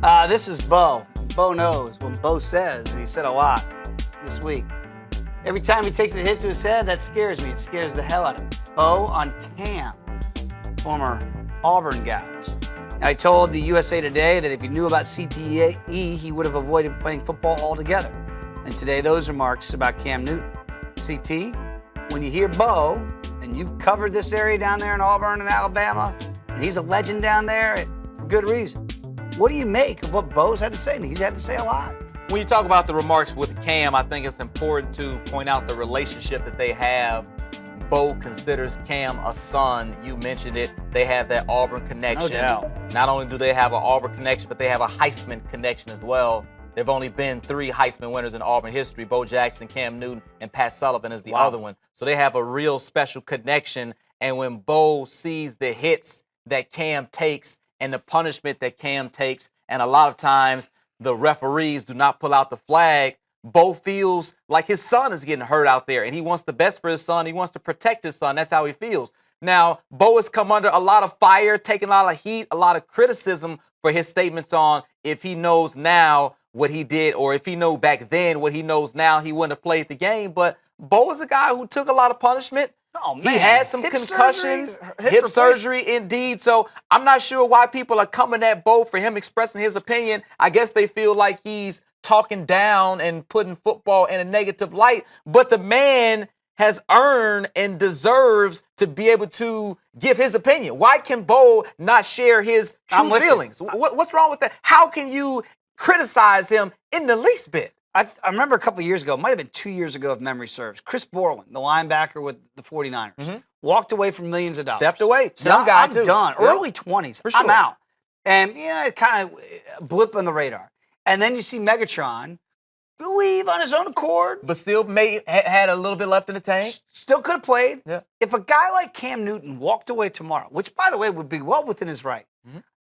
This is Bo. Bo knows what Bo says, and he said a lot this week. Every time he takes a hit to his head, that scares me. It scares the hell out of me. Bo on Cam, former Auburn guys. Now, he told the USA Today that if he knew about CTE, he would have avoided playing football altogether. And today, those remarks about Cam Newton. CT, when you hear Bo, and you've covered this area down there in Auburn and Alabama, and he's a legend down there for good reason. What do you make of what Bo's had to say? And he's had to say a lot. When you talk about the remarks with Cam, I think it's important to point out the relationship that they have. Bo considers Cam a son. You mentioned it. They have that Auburn connection. No doubt. Not only do they have an Auburn connection, but they have a Heisman connection as well. There've only been 3 Heisman winners in Auburn history: Bo Jackson, Cam Newton, and Pat Sullivan is the other one. So they have a real special connection. And when Bo sees the hits that Cam takes and the punishment that Cam takes, and a lot of times the referees do not pull out the flag, Bo feels like his son is getting hurt out there, and he wants the best for his son. He wants to protect his son. That's how he feels. Now, Bo has come under a lot of fire, taking a lot of heat, a lot of criticism for his statements on if he knows now what he did, or if he knew back then what he knows now, he wouldn't have played the game. But Bo is a guy who took a lot of punishment. Oh, man. He had some concussions, hip surgery indeed. So I'm not sure why people are coming at Bo for him expressing his opinion. I guess they feel like he's talking down and putting football in a negative light. But the man has earned and deserves to be able to give his opinion. Why can Bo not share his true feelings? What's wrong with that? How can you criticize him in the least bit? I remember a couple of years ago, it might have been 2 years ago if memory serves, Chris Borland, the linebacker with the 49ers, walked away from millions of dollars. Stepped away. Young guy, too. I'm done. Yeah. Early 20s. For sure. I'm out. And, it kind of blip on the radar. And then you see Megatron leave on his own accord. But still had a little bit left in the tank. Still could have played. Yeah. If a guy like Cam Newton walked away tomorrow, which, by the way, would be well within his right,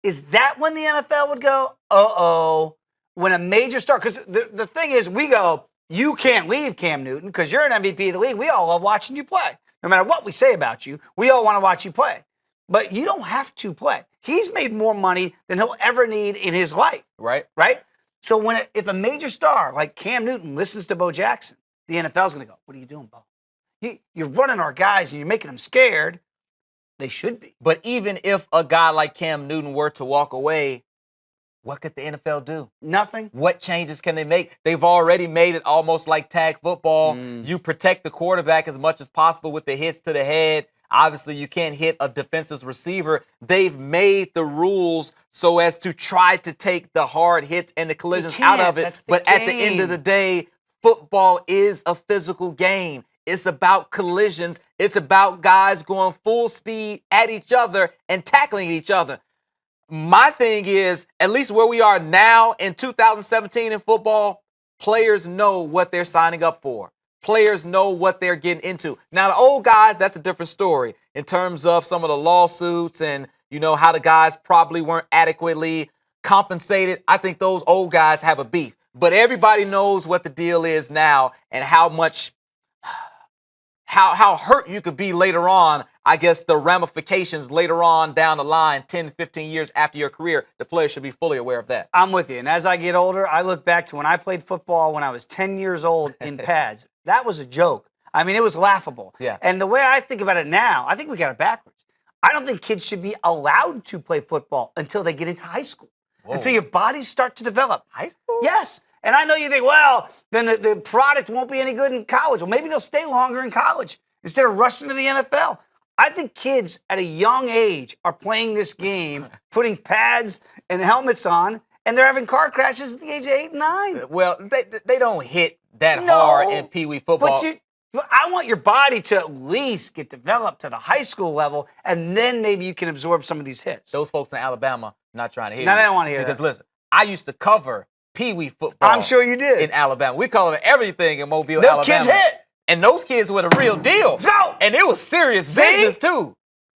is that when the NFL would go, uh-oh, when a major star, because the thing is, we go, you can't leave Cam Newton because you're an MVP of the league. We all love watching you play. No matter what we say about you, we all want to watch you play. But you don't have to play. He's made more money than he'll ever need in his life. Right. Right? So if a major star like Cam Newton listens to Bo Jackson, the NFL's going to go, what are you doing, Bo? You're running our guys and you're making them scared. They should be. But even if a guy like Cam Newton were to walk away, what could the NFL do? Nothing. What changes can they make? They've already made it almost like tag football. You protect the quarterback as much as possible with the hits to the head. Obviously, you can't hit a defensive receiver. They've made the rules so as to try to take the hard hits and the collisions out of it. But at the end of the day, football is a physical game. It's about collisions. It's about guys going full speed at each other and tackling each other. My thing is, at least where we are now in 2017 in football, players know what they're signing up for. Players know what they're getting into. Now, the old guys, that's a different story in terms of some of the lawsuits and, how the guys probably weren't adequately compensated. I think those old guys have a beef. But everybody knows what the deal is now and how hurt you could be later on. I guess the ramifications later on down the line, 10, 15 years after your career, the players should be fully aware of that. I'm with you. And as I get older, I look back to when I played football when I was 10 years old in pads. That was a joke. I mean, it was laughable. Yeah. And the way I think about it now, I think we got it backwards. I don't think kids should be allowed to play football until they get into high school, until your bodies start to develop. High school? Yes. And I know you think, well, then the product won't be any good in college. Well, maybe they'll stay longer in college instead of rushing to the NFL. I think kids at a young age are playing this game, putting pads and helmets on, and they're having car crashes at the age of 8 and 9. Well, they don't hit that hard in Pee Wee football. But I want your body to at least get developed to the high school level, and then maybe you can absorb some of these hits. Those folks in Alabama not trying to hear No, you. they don't want to hear because listen, I used to cover Pee Wee football. I'm sure you did. In Alabama. We covered everything in Mobile, Those Alabama. kids hit. And those kids were the real deal. Let's go. And it was serious business, too.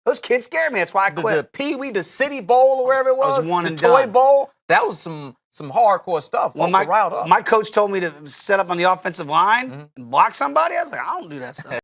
Those kids scared me. That's why I quit. The Pee Wee, the City Bowl or wherever it was, I was one the and Toy done. Bowl, that was some hardcore stuff. Well, Folks were riled up. my coach told me to set up on the offensive line and block somebody. I was like, I don't do that stuff.